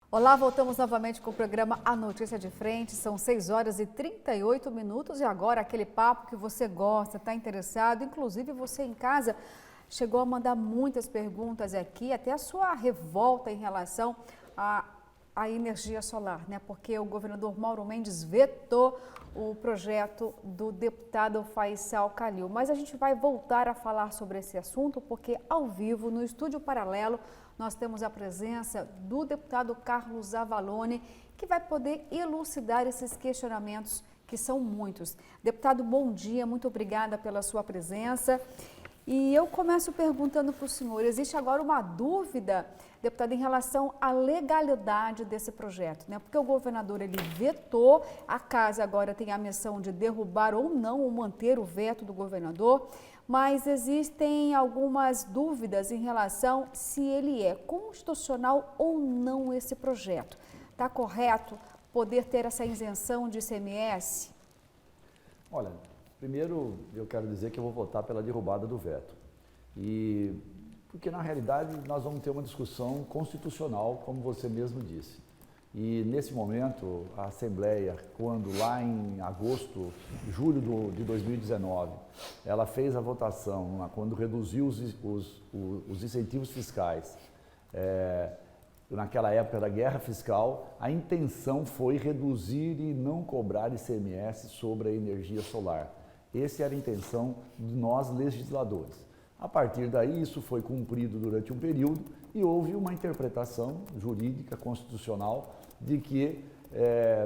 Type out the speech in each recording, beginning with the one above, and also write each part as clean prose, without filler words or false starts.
Olá, voltamos novamente com o programa A Notícia de Frente. São 6 horas e 38 minutos e agora aquele papo que você gosta, está interessado, inclusive você em casa chegou a mandar muitas perguntas aqui, até a sua revolta em relação à energia solar, né? Porque o governador Mauro Mendes vetou o projeto do deputado Faisal Khalil. Mas a gente vai voltar a falar sobre esse assunto porque ao vivo, no estúdio paralelo, nós temos a presença do deputado Carlos Avalone, que vai poder elucidar esses questionamentos, que são muitos. Deputado, bom dia, muito obrigada pela sua presença. E eu começo perguntando para o senhor, existe agora uma dúvida, deputado, em relação à legalidade desse projeto, né? Porque o governador, ele vetou, a casa agora tem a missão de derrubar ou não, ou manter o veto do governador, mas existem algumas dúvidas em relação se ele é constitucional ou não esse projeto. Está correto poder ter essa isenção de ICMS? Olha, primeiro eu quero dizer que eu vou votar pela derrubada do veto. Porque na realidade nós vamos ter uma discussão constitucional, como você mesmo disse. E nesse momento a Assembleia, quando lá em agosto, julho de 2019, ela fez a votação, quando reduziu os incentivos fiscais, naquela época da guerra fiscal, a intenção foi reduzir e não cobrar ICMS sobre a energia solar. Essa era a intenção de nós legisladores. A partir daí, isso foi cumprido durante um período e houve uma interpretação jurídica, constitucional, de que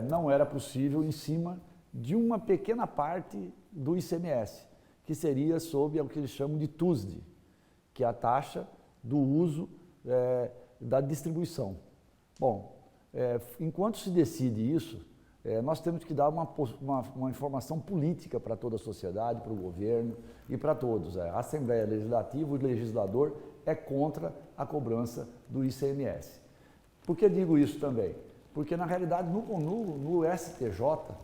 não era possível em cima de uma pequena parte do ICMS, que seria sob o que eles chamam de TUSD, que é a taxa do uso da distribuição. Bom, enquanto se decide isso, nós temos que dar uma informação política para toda a sociedade, para o governo e para todos. A Assembleia Legislativa, o legislador, é contra a cobrança do ICMS. Por que digo isso também? Porque, na realidade, no STJ,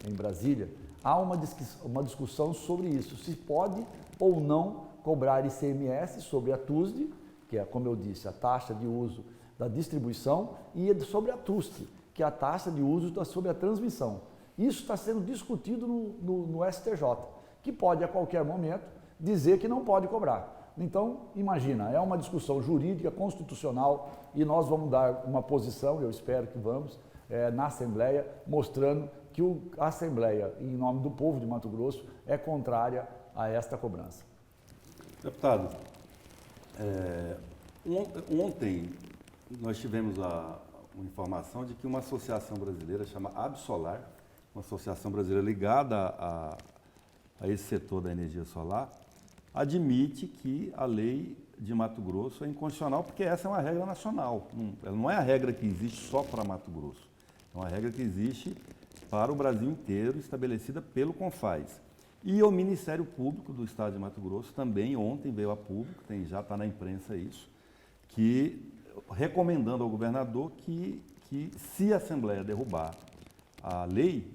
em Brasília, há uma discussão sobre isso, se pode ou não cobrar ICMS sobre a TUSD, que é, como eu disse, a taxa de uso da distribuição, e sobre a TUST, que é a taxa de uso sobre a transmissão. Isso está sendo discutido no STJ, que pode a qualquer momento dizer que não pode cobrar. Então, imagina, é uma discussão jurídica, constitucional, e nós vamos dar uma posição, eu espero que vamos, na Assembleia, mostrando que a Assembleia, em nome do povo de Mato Grosso, é contrária a esta cobrança. Deputado, ontem nós tivemos uma informação de que uma associação brasileira chama Absolar, uma associação brasileira ligada a esse setor da energia solar, admite que a lei de Mato Grosso é inconstitucional, porque essa é uma regra nacional. Ela não é a regra que existe só para Mato Grosso. É uma regra que existe para o Brasil inteiro, estabelecida pelo CONFAS. E o Ministério Público do Estado de Mato Grosso também ontem veio a público, já está na imprensa isso, que recomendando ao governador que se a Assembleia derrubar a lei,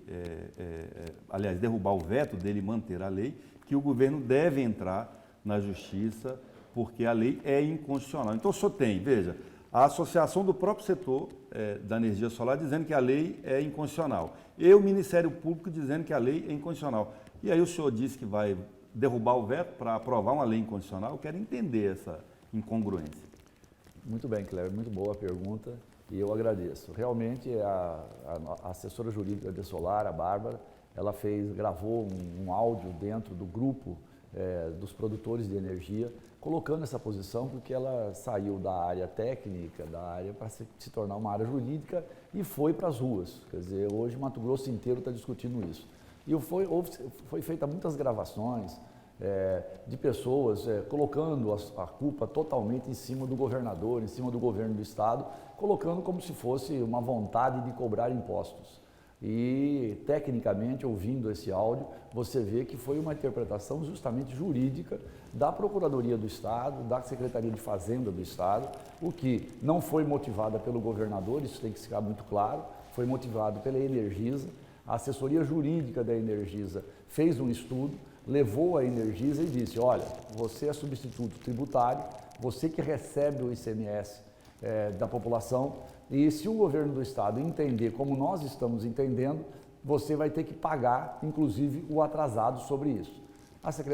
aliás, derrubar o veto dele manter a lei, que o governo deve entrar na justiça porque a lei é inconstitucional. Então o senhor tem, veja, a associação do próprio setor da energia solar dizendo que a lei é inconstitucional e o Ministério Público dizendo que a lei é inconstitucional. E aí o senhor disse que vai derrubar o veto para aprovar uma lei inconstitucional. Eu quero entender essa incongruência. Muito bem, Cléber, muito boa a pergunta e eu agradeço. Realmente a assessora jurídica de Solar, a Bárbara, ela gravou um áudio dentro do grupo dos produtores de energia, colocando essa posição porque ela saiu da área técnica, da área para se tornar uma área jurídica e foi para as ruas. Quer dizer, hoje Mato Grosso inteiro está discutindo isso. E foi feita muitas gravações de pessoas colocando a culpa totalmente em cima do governador, em cima do governo do estado, colocando como se fosse uma vontade de cobrar impostos. E, tecnicamente, ouvindo esse áudio, você vê que foi uma interpretação justamente jurídica da Procuradoria do Estado, da Secretaria de Fazenda do Estado, o que não foi motivada pelo governador, isso tem que ficar muito claro, foi motivado pela Energisa. A assessoria jurídica da Energisa fez um estudo, levou a Energisa e disse, olha, você é substituto tributário, você que recebe o ICMS da população. E se o governo do estado entender como nós estamos entendendo, você vai ter que pagar, inclusive, o atrasado sobre isso.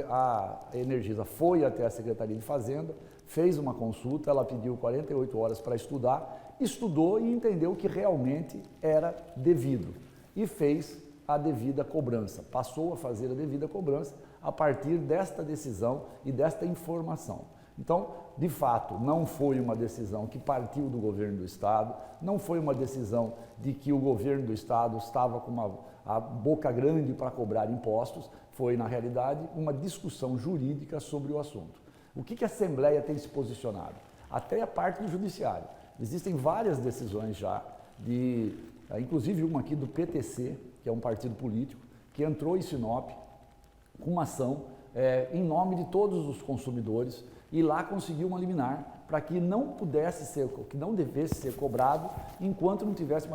A Energisa foi até a Secretaria de Fazenda, fez uma consulta, ela pediu 48 horas para estudar, estudou e entendeu que realmente era devido e fez a devida cobrança, passou a fazer a devida cobrança a partir desta decisão e desta informação. Então, de fato, não foi uma decisão que partiu do governo do estado, não foi uma decisão de que o governo do estado estava com a boca grande para cobrar impostos, foi, na realidade, uma discussão jurídica sobre o assunto. O que a Assembleia tem se posicionado? Até a parte do Judiciário. Existem várias decisões já, inclusive uma aqui do PTC, que é um partido político, que entrou em Sinop com uma ação em nome de todos os consumidores e lá conseguiu uma liminar para que não devesse ser cobrado enquanto não tivesse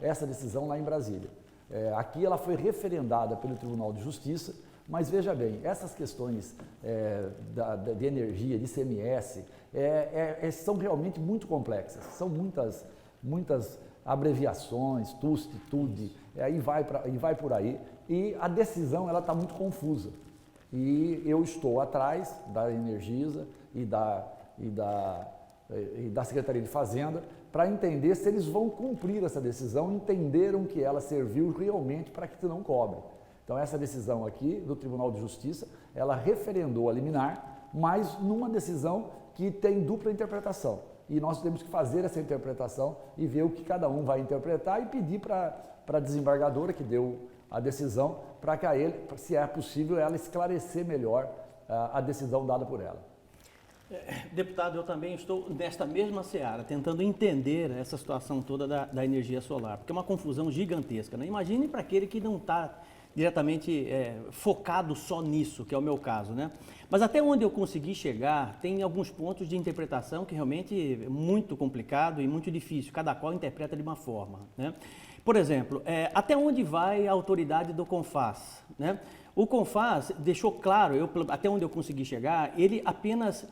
essa decisão lá em Brasília. Aqui ela foi referendada pelo Tribunal de Justiça, mas veja bem, essas questões de energia, de ICMS, são realmente muito complexas, são muitas abreviações, TUST, TUD, e vai por aí, e a decisão ela está muito confusa. E eu estou atrás da Energisa e da Secretaria de Fazenda para entender se eles vão cumprir essa decisão, entenderam que ela serviu realmente para que não cobre. Então essa decisão aqui do Tribunal de Justiça, ela referendou a liminar, mas numa decisão que tem dupla interpretação. E nós temos que fazer essa interpretação e ver o que cada um vai interpretar e pedir para a desembargadora que deu a decisão, para que se é possível, ela esclarecer melhor a decisão dada por ela. Deputado, eu também estou nesta mesma seara, tentando entender essa situação toda da energia solar, porque é uma confusão gigantesca, né? Imagine para aquele que não está diretamente focado só nisso, que é o meu caso, né? Mas até onde eu consegui chegar, tem alguns pontos de interpretação que realmente é muito complicado e muito difícil, cada qual interpreta de uma forma, né? Por exemplo, até onde vai a autoridade do CONFAZ, né? O CONFAZ deixou claro, até onde eu consegui chegar, ele apenas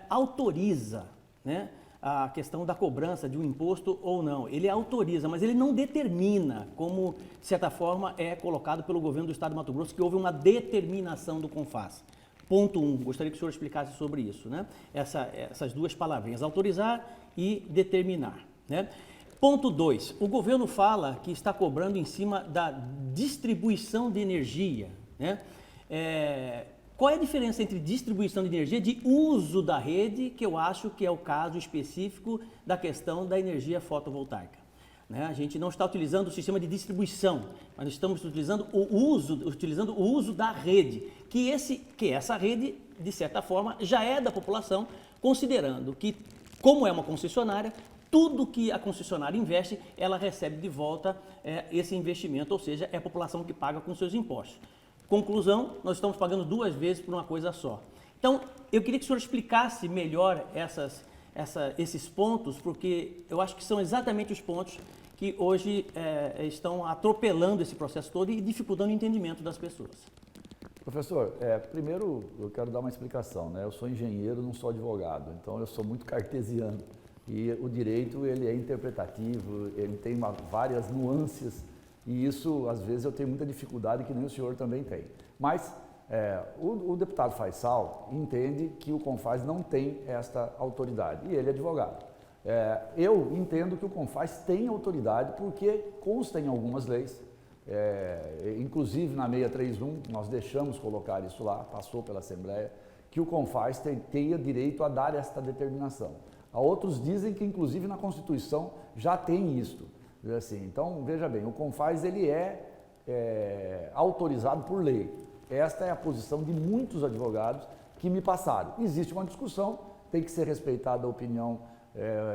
autoriza, né, a questão da cobrança de um imposto ou não. Ele autoriza, mas ele não determina, como, de certa forma, é colocado pelo governo do estado de Mato Grosso, que houve uma determinação do CONFAZ. Ponto 1, gostaria que o senhor explicasse sobre isso, né? Essas duas palavrinhas, autorizar e determinar, né? Ponto 2, o governo fala que está cobrando em cima da distribuição de energia, né? Qual é a diferença entre distribuição de energia de uso da rede, que eu acho que é o caso específico da questão da energia fotovoltaica, né? A gente não está utilizando o sistema de distribuição, mas estamos utilizando o uso da rede, que essa rede, de certa forma, já é da população, considerando que, como é uma concessionária, tudo que a concessionária investe, ela recebe de volta esse investimento, ou seja, é a população que paga com seus impostos. Conclusão, nós estamos pagando duas vezes por uma coisa só. Então, eu queria que o senhor explicasse melhor esses pontos, porque eu acho que são exatamente os pontos que hoje estão atropelando esse processo todo e dificultando o entendimento das pessoas. Professor, primeiro eu quero dar uma explicação, né? Eu sou engenheiro, não sou advogado, então eu sou muito cartesiano. E o direito, ele é interpretativo, ele tem várias nuances, e isso, às vezes, eu tenho muita dificuldade, que nem o senhor também tem. Mas o deputado Faisal entende que o CONFAZ não tem esta autoridade, e ele é advogado. Eu entendo que o CONFAZ tem autoridade, porque consta em algumas leis, inclusive na 631, nós deixamos colocar isso lá, passou pela Assembleia, que o CONFAZ tenha direito a dar esta determinação. Outros dizem que, inclusive, na Constituição já tem isto. Assim, então, veja bem, o CONFAZ ele é autorizado por lei. Esta é a posição de muitos advogados que me passaram. Existe uma discussão, tem que ser respeitada a opinião,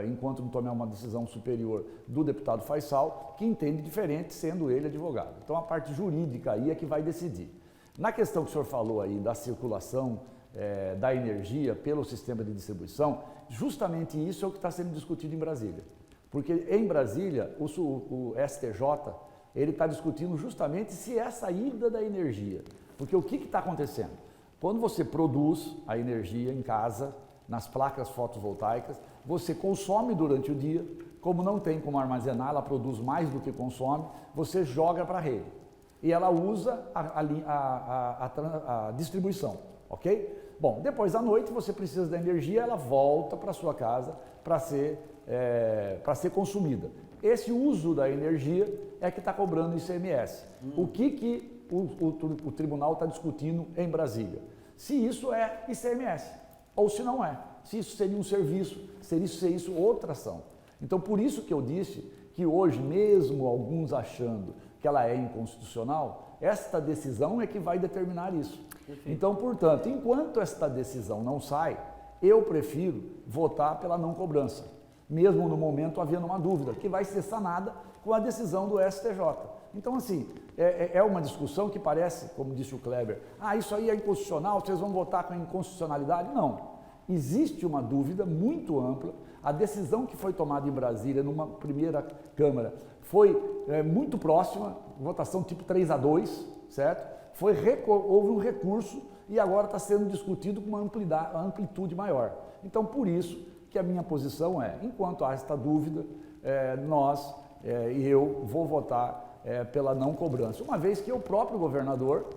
enquanto não tomar uma decisão superior do deputado Faisal, que entende diferente, sendo ele advogado. Então, a parte jurídica aí é que vai decidir. Na questão que o senhor falou aí da circulação da energia pelo sistema de distribuição, justamente isso é o que está sendo discutido em Brasília. Porque em Brasília, o STJ, ele está discutindo justamente se é a saída da energia. Porque o que está acontecendo? Quando você produz a energia em casa, nas placas fotovoltaicas, você consome durante o dia, como não tem como armazenar, ela produz mais do que consome, você joga para a rede. E ela usa a distribuição, ok? Bom, depois à noite você precisa da energia, ela volta para a sua casa para ser consumida. Esse uso da energia é que está cobrando ICMS. O que o tribunal está discutindo em Brasília? Se isso é ICMS ou se não é. Se isso seria um serviço, se isso outra ação. Então, por isso que eu disse que hoje, mesmo alguns achando que ela é inconstitucional, esta decisão é que vai determinar isso. Perfeito. Então, portanto, enquanto esta decisão não sai, eu prefiro votar pela não cobrança, mesmo no momento havendo uma dúvida, que vai ser sanada com a decisão do STJ. Então, assim, é uma discussão que parece, como disse o Kleber, isso aí é inconstitucional, vocês vão votar com a inconstitucionalidade? Não. Existe uma dúvida muito ampla. A decisão que foi tomada em Brasília, numa primeira Câmara, foi muito próxima, votação tipo 3-2, certo? Houve um recurso e agora está sendo discutido com uma amplitude maior. Então, por isso que a minha posição é, enquanto há esta dúvida, eu vou votar pela não cobrança, uma vez que o próprio governador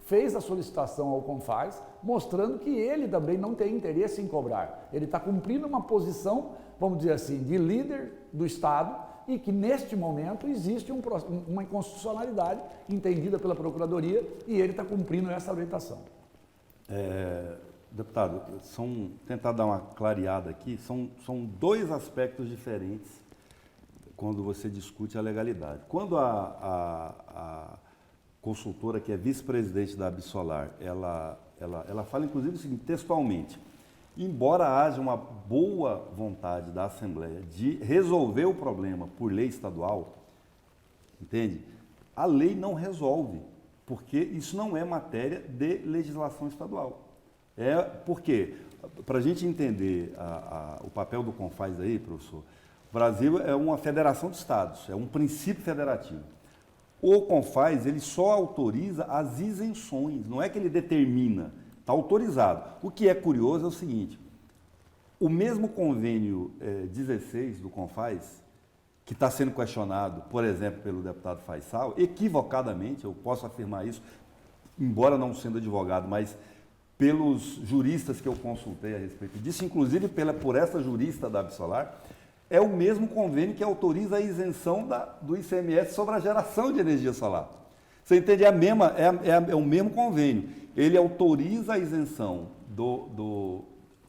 fez a solicitação ao CONFAZ, mostrando que ele também não tem interesse em cobrar. Ele está cumprindo uma posição, vamos dizer assim, de líder do Estado e que neste momento existe uma inconstitucionalidade entendida pela Procuradoria e ele está cumprindo essa orientação. Deputado, tentar dar uma clareada aqui, são dois aspectos diferentes quando você discute a legalidade. Quando a consultora, que é vice-presidente da Absolar, ela fala inclusive o seguinte, textualmente: embora haja uma boa vontade da Assembleia de resolver o problema por lei estadual, entende? A lei não resolve, porque isso não é matéria de legislação estadual. Por quê? Para a gente entender o papel do CONFAZ aí, professor, o Brasil é uma federação de estados, é um princípio federativo. O CONFAZ, ele só autoriza as isenções, não é que ele determina, está autorizado. O que é curioso é o seguinte, o mesmo convênio 16 do CONFAZ, que está sendo questionado, por exemplo, pelo deputado Faisal, equivocadamente, eu posso afirmar isso, embora não sendo advogado, mas pelos juristas que eu consultei a respeito disso, inclusive por essa jurista da Absolar, é o mesmo convênio que autoriza a isenção do ICMS sobre a geração de energia solar. Você entende? É o mesmo convênio. Ele autoriza a isenção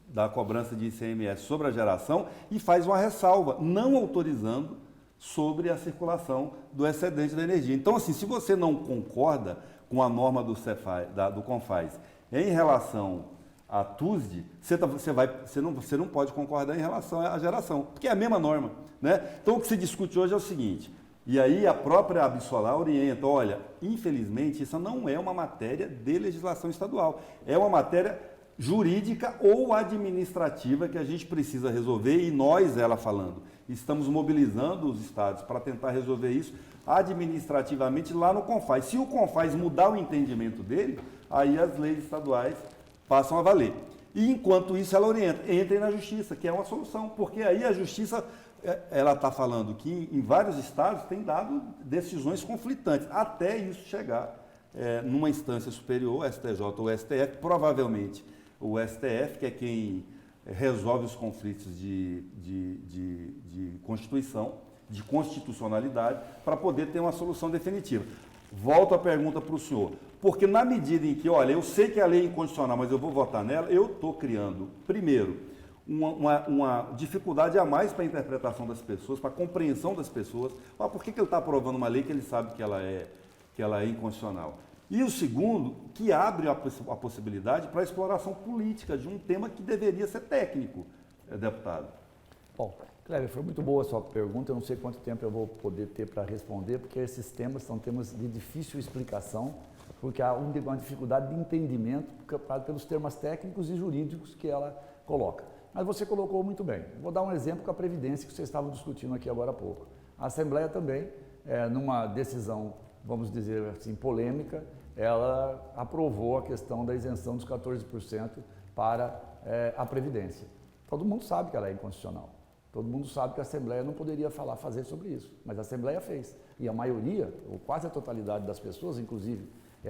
da cobrança de ICMS sobre a geração e faz uma ressalva, não autorizando sobre a circulação do excedente da energia. Então, assim, se você não concorda com a norma do CONFAZ em relação a TUSD, você não pode concordar em relação à geração, porque é a mesma norma, né? Então, o que se discute hoje é o seguinte, e aí a própria Absolar orienta, olha, infelizmente, isso não é uma matéria de legislação estadual, é uma matéria jurídica ou administrativa que a gente precisa resolver, e nós, ela falando, estamos mobilizando os estados para tentar resolver isso administrativamente lá no CONFAZ. Se o CONFAZ mudar o entendimento dele, aí as leis estaduais passam a valer. E enquanto isso ela orienta, entrem na justiça, que é uma solução, porque aí a justiça, ela está falando que em vários estados tem dado decisões conflitantes, até isso chegar numa instância superior, STJ ou STF, provavelmente o STF, que é quem resolve os conflitos de Constituição, de constitucionalidade, para poder ter uma solução definitiva. Volto a pergunta para o senhor, porque na medida em que, olha, eu sei que a lei é inconstitucional, mas eu vou votar nela, eu estou criando, primeiro, uma dificuldade a mais para a interpretação das pessoas, para a compreensão das pessoas. Por que ele está aprovando uma lei que ele sabe que ela é inconstitucional? E o segundo, que abre a possibilidade para a exploração política de um tema que deveria ser técnico, deputado. Bom, Cléber, foi muito boa a sua pergunta, eu não sei quanto tempo eu vou poder ter para responder, porque esses temas são temas de difícil explicação, porque há uma dificuldade de entendimento pelos termos técnicos e jurídicos que ela coloca. Mas você colocou muito bem. Vou dar um exemplo com a Previdência que vocês estavam discutindo aqui agora há pouco. A Assembleia também, numa decisão, vamos dizer assim, polêmica, ela aprovou a questão da isenção dos 14% para a Previdência. Todo mundo sabe que ela é inconstitucional. Todo mundo sabe que a Assembleia não poderia fazer sobre isso, mas a Assembleia fez. E a maioria, ou quase a totalidade das pessoas, inclusive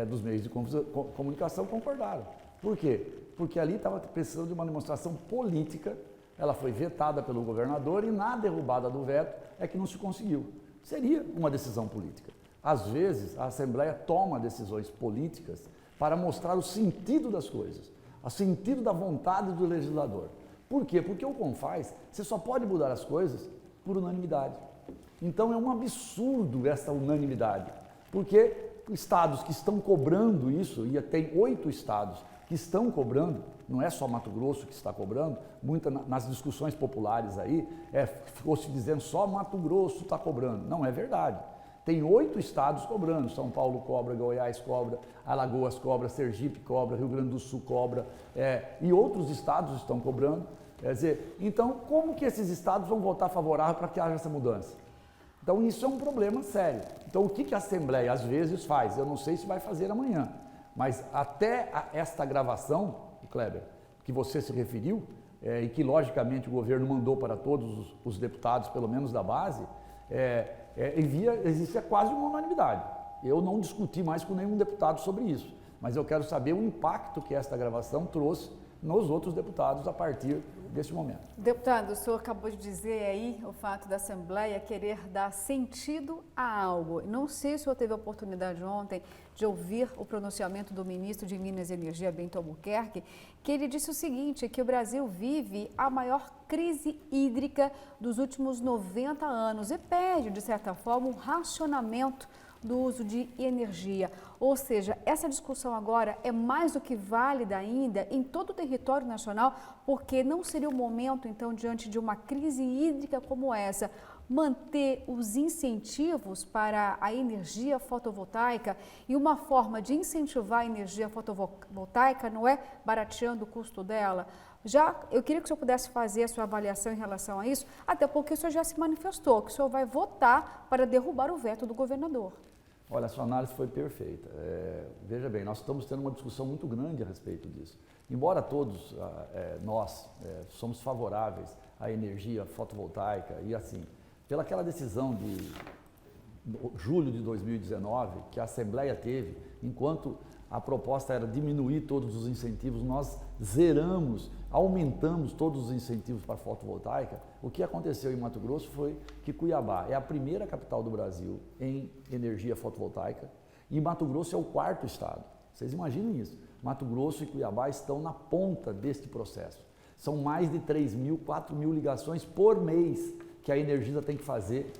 dos meios de comunicação, concordaram. Por quê? Porque ali estava precisando de uma demonstração política, ela foi vetada pelo governador e na derrubada do veto é que não se conseguiu. Seria uma decisão política. Às vezes, a Assembleia toma decisões políticas para mostrar o sentido das coisas, o sentido da vontade do legislador. Por quê? Porque o CONFAZ, você só pode mudar as coisas por unanimidade. Então é um absurdo essa unanimidade, porque estados que estão cobrando isso, e tem 8 estados que estão cobrando, não é só Mato Grosso que está cobrando, nas discussões populares aí, ficou se dizendo só Mato Grosso está cobrando. Não é verdade. Tem 8 estados cobrando, São Paulo cobra, Goiás cobra, Alagoas cobra, Sergipe cobra, Rio Grande do Sul cobra, e outros estados estão cobrando. Quer dizer, então como que esses estados vão votar favorável para que haja essa mudança? Então isso é um problema sério. Então o que a Assembleia às vezes faz? Eu não sei se vai fazer amanhã, mas até esta gravação, Kleber, que você se referiu, e que logicamente o governo mandou para todos os deputados, pelo menos da base, existia quase uma unanimidade. Eu não discuti mais com nenhum deputado sobre isso, mas eu quero saber o impacto que esta gravação trouxe nos outros deputados a partir deste momento. Deputado, o senhor acabou de dizer aí o fato da Assembleia querer dar sentido a algo. Não sei se o senhor teve a oportunidade ontem de ouvir o pronunciamento do ministro de Minas e Energia, Bento Albuquerque, que ele disse o seguinte, que o Brasil vive a maior crise hídrica dos últimos 90 anos e pede, de certa forma, um racionamento do uso de energia. Ou seja, essa discussão agora é mais do que válida ainda em todo o território nacional, porque não seria o momento, então, diante de uma crise hídrica como essa, manter os incentivos para a energia fotovoltaica, e uma forma de incentivar a energia fotovoltaica não é barateando o custo dela? Eu queria que o senhor pudesse fazer a sua avaliação em relação a isso, até porque o senhor já se manifestou, que o senhor vai votar para derrubar o veto do governador. Olha, a sua análise foi perfeita. Veja bem, nós estamos tendo uma discussão muito grande a respeito disso. Embora todos nós somos favoráveis à energia fotovoltaica e assim, pelaquela decisão de julho de 2019 que a Assembleia teve, enquanto a proposta era diminuir todos os incentivos, nós aumentamos todos os incentivos para a fotovoltaica. O que aconteceu em Mato Grosso foi que Cuiabá é a primeira capital do Brasil em energia fotovoltaica e Mato Grosso é o 4º estado. Vocês imaginem isso. Mato Grosso e Cuiabá estão na ponta deste processo. São mais de 3.000, 4.000 ligações por mês que a Energisa tem que fazer,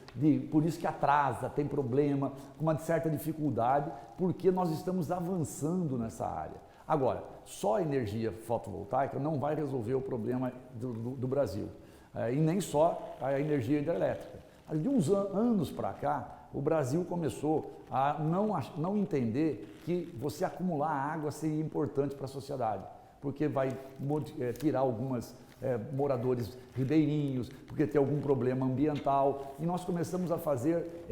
por isso que atrasa, tem problema, com uma certa dificuldade, porque nós estamos avançando nessa área. Agora, só a energia fotovoltaica não vai resolver o problema do Brasil, e nem só a energia hidrelétrica. De uns anos para cá, o Brasil começou a não entender que você acumular água seria importante para a sociedade, porque vai tirar algumas moradores ribeirinhos, porque tem algum problema ambiental, e nós começamos a fazer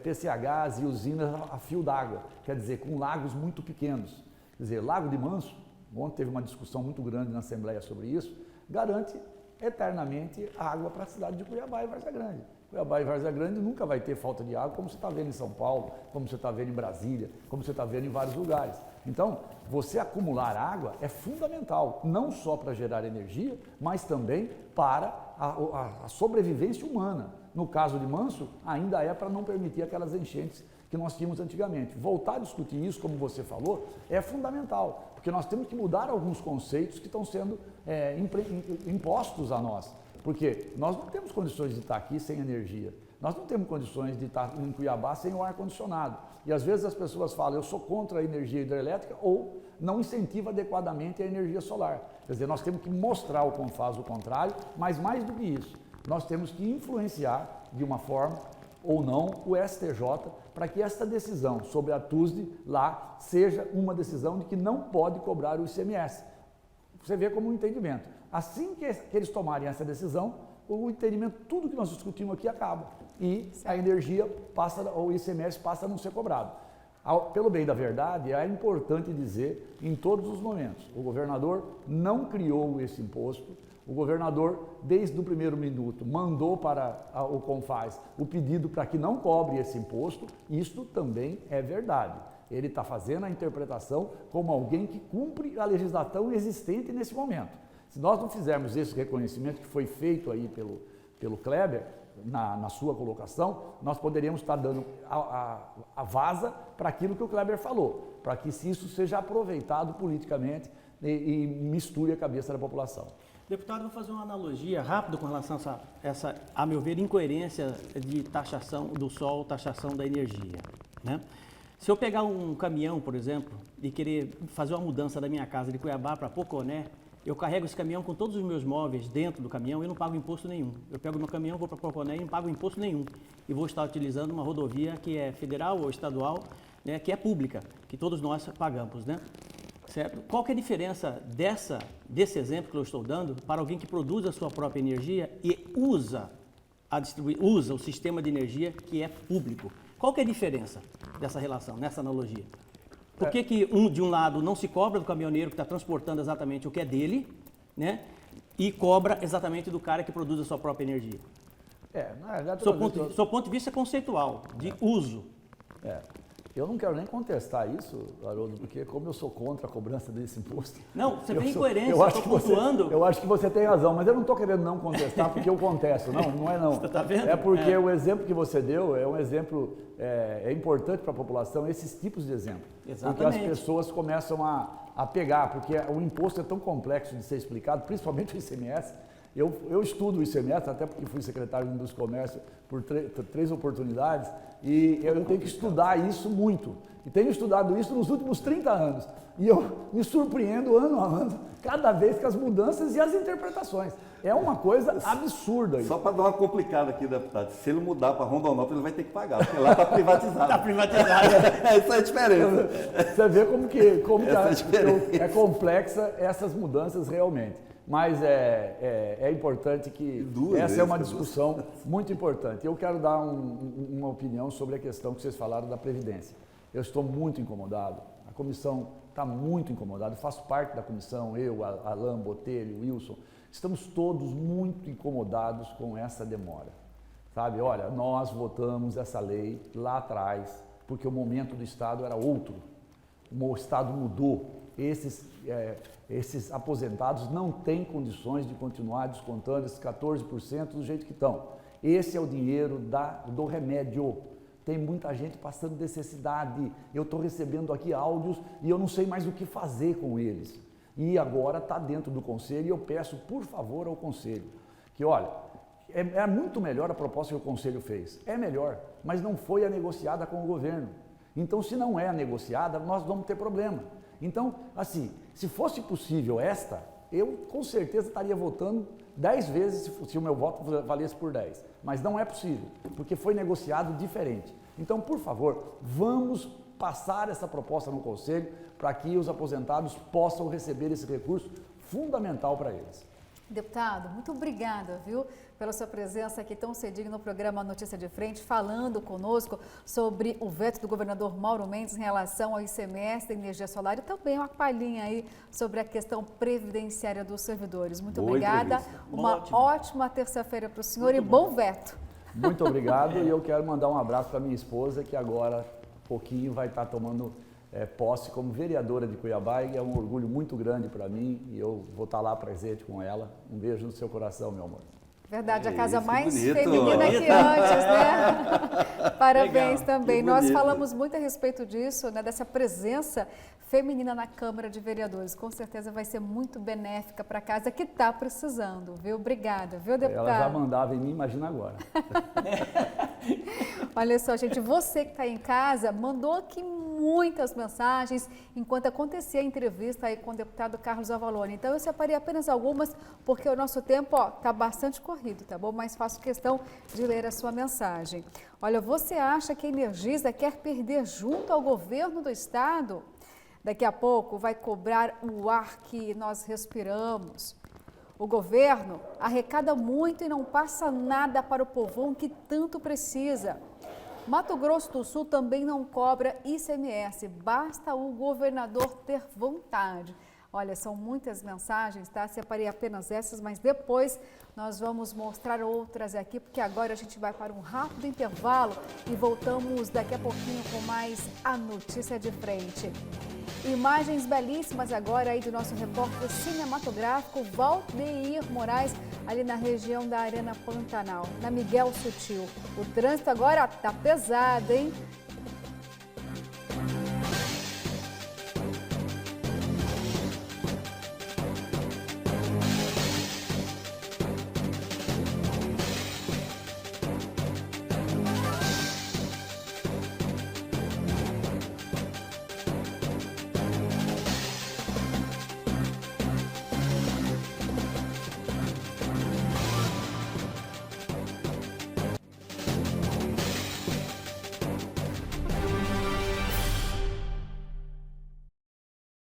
PCHs e usinas a fio d'água, quer dizer, com lagos muito pequenos. Quer dizer, Lago de Manso, ontem teve uma discussão muito grande na Assembleia sobre isso, garante eternamente água para a cidade de Cuiabá e Várzea Grande. Cuiabá e Várzea Grande nunca vai ter falta de água, como você está vendo em São Paulo, como você está vendo em Brasília, como você está vendo em vários lugares. Então, você acumular água é fundamental, não só para gerar energia, mas também para a sobrevivência humana. No caso de Manso, ainda é para não permitir aquelas enchentes que nós tínhamos antigamente. Voltar a discutir isso, como você falou, é fundamental, porque nós temos que mudar alguns conceitos que estão sendo impostos a nós. Porque nós não temos condições de estar aqui sem energia, nós não temos condições de estar em Cuiabá sem o ar-condicionado. E às vezes as pessoas falam, eu sou contra a energia hidrelétrica ou não incentiva adequadamente a energia solar. Quer dizer, nós temos que mostrar ao CONFAZ o contrário, mas mais do que isso, nós temos que influenciar de uma forma ou não o STJ para que esta decisão sobre a TUSD lá seja uma decisão de que não pode cobrar o ICMS. Você vê como um entendimento. Assim que eles tomarem essa decisão, o entendimento, tudo que nós discutimos aqui acaba. E a energia passa, o ICMS passa a não ser cobrado. Pelo bem da verdade, é importante dizer em todos os momentos, o governador não criou esse imposto, o governador, desde o primeiro minuto, mandou para o CONFAZ o pedido para que não cobre esse imposto, isto também é verdade. Ele está fazendo a interpretação como alguém que cumpre a legislação existente nesse momento. Se nós não fizermos esse reconhecimento que foi feito aí pelo Kleber, na sua colocação, nós poderíamos estar dando a vaza para aquilo que o Kleber falou, para que isso seja aproveitado politicamente e misture a cabeça da população. Deputado, vou fazer uma analogia rápida com relação a essa, a meu ver, incoerência de taxação do sol, taxação da energia, né? Se eu pegar um caminhão, por exemplo, e querer fazer uma mudança da minha casa de Cuiabá para Poconé, eu carrego esse caminhão com todos os meus móveis dentro do caminhão e não pago imposto nenhum. Eu pego meu caminhão, vou para Poconé e não pago imposto nenhum. E vou estar utilizando uma rodovia que é federal ou estadual, né, que é pública, que todos nós pagamos, né? Certo? Qual que é a diferença desse exemplo que eu estou dando para alguém que produz a sua própria energia e usa o sistema de energia que é público? Qual que é a diferença dessa relação, nessa analogia? Por que de um lado não se cobra do caminhoneiro que está transportando exatamente o que é dele, né? E cobra exatamente do cara que produz a sua própria energia? Na verdade, Seu ponto de vista conceitual, de uso. Eu não quero nem contestar isso, Haroldo, porque como eu sou contra a cobrança desse imposto... Não, você tem incoerência, eu estou pontuando... Eu acho que você tem razão, mas eu não estou querendo não contestar porque eu contesto, não é não. Você está vendo? É porque o exemplo que você deu é um exemplo, é importante para a população, esses tipos de exemplos. Exatamente. Porque as pessoas começam a pegar, porque o imposto é tão complexo de ser explicado, principalmente o ICMS. Eu estudo o ICMS, até porque fui secretário de Indústria e Comércio por três oportunidades, e eu tenho que estudar isso muito. E tenho estudado isso nos últimos 30 anos. E eu me surpreendo ano a ano, cada vez com as mudanças e as interpretações. É uma coisa absurda isso. Só para dar uma complicada aqui, deputado, se ele mudar para Rondonópolis, ele vai ter que pagar, porque lá está privatizado. Está privatizado. Essa é a diferença. Você vê como que é complexa essas mudanças realmente. Mas é importante que essa é uma discussão muito importante. Eu quero dar uma opinião sobre a questão que vocês falaram da Previdência. Eu estou muito incomodado, a comissão está muito incomodada, eu faço parte da comissão, eu, Alain, Botelho, Wilson, estamos todos muito incomodados com essa demora. Sabe, olha, nós votamos essa lei lá atrás, porque o momento do Estado era outro, o Estado mudou, esses aposentados não têm condições de continuar descontando esses 14% do jeito que estão. Esse é o dinheiro do remédio. Tem muita gente passando necessidade. Eu estou recebendo aqui áudios e eu não sei mais o que fazer com eles. E agora está dentro do Conselho e eu peço, por favor, ao Conselho, que olha, é muito melhor a proposta que o Conselho fez. É melhor, mas não foi a negociada com o governo. Então, se não é a negociada, nós vamos ter problema. Então, assim, se fosse possível eu com certeza estaria votando 10 vezes se o meu voto valesse por 10. Mas não é possível, porque foi negociado diferente. Então, por favor, vamos passar essa proposta no Conselho para que os aposentados possam receber esse recurso fundamental para eles. Deputado, muito obrigada, viu, pela sua presença aqui tão cedinho no programa Notícia de Frente, falando conosco sobre o veto do governador Mauro Mendes em relação ao ICMS da energia solar e também uma palhinha aí sobre a questão previdenciária dos servidores. Muito obrigada, uma ótima terça-feira para o senhor e bom veto. Muito obrigado e eu quero mandar um abraço para minha esposa, que agora, pouquinho, vai estar tomando posse como vereadora de Cuiabá e é um orgulho muito grande para mim e eu vou estar lá presente com ela. Um beijo no seu coração, meu amor. Verdade, a casa mais feminina que antes, né? Parabéns também. Nós falamos muito a respeito disso, né? Dessa presença feminina na Câmara de Vereadores. Com certeza vai ser muito benéfica para a casa que está precisando, viu? Obrigada, viu, deputado? Ela já mandava em mim, imagina agora. Olha só, gente, você que está em casa mandou aqui muitas mensagens enquanto acontecia a entrevista aí com o deputado Carlos Avalone. Então eu separei apenas algumas porque o nosso tempo está bastante corrido, tá bom? Mas faço questão de ler a sua mensagem. Olha, você acha que a Energisa quer perder junto ao governo do estado? Daqui a pouco vai cobrar o ar que nós respiramos. O governo arrecada muito e não passa nada para o povão que tanto precisa. Mato Grosso do Sul também não cobra ICMS, basta o governador ter vontade. Olha, são muitas mensagens, tá? Separei apenas essas, mas depois nós vamos mostrar outras aqui, porque agora a gente vai para um rápido intervalo e voltamos daqui a pouquinho com mais a Notícia de Frente. Imagens belíssimas agora aí do nosso repórter cinematográfico Valdeir Moraes, ali na região da Arena Pantanal, na Miguel Sutil. O trânsito agora tá pesado, hein?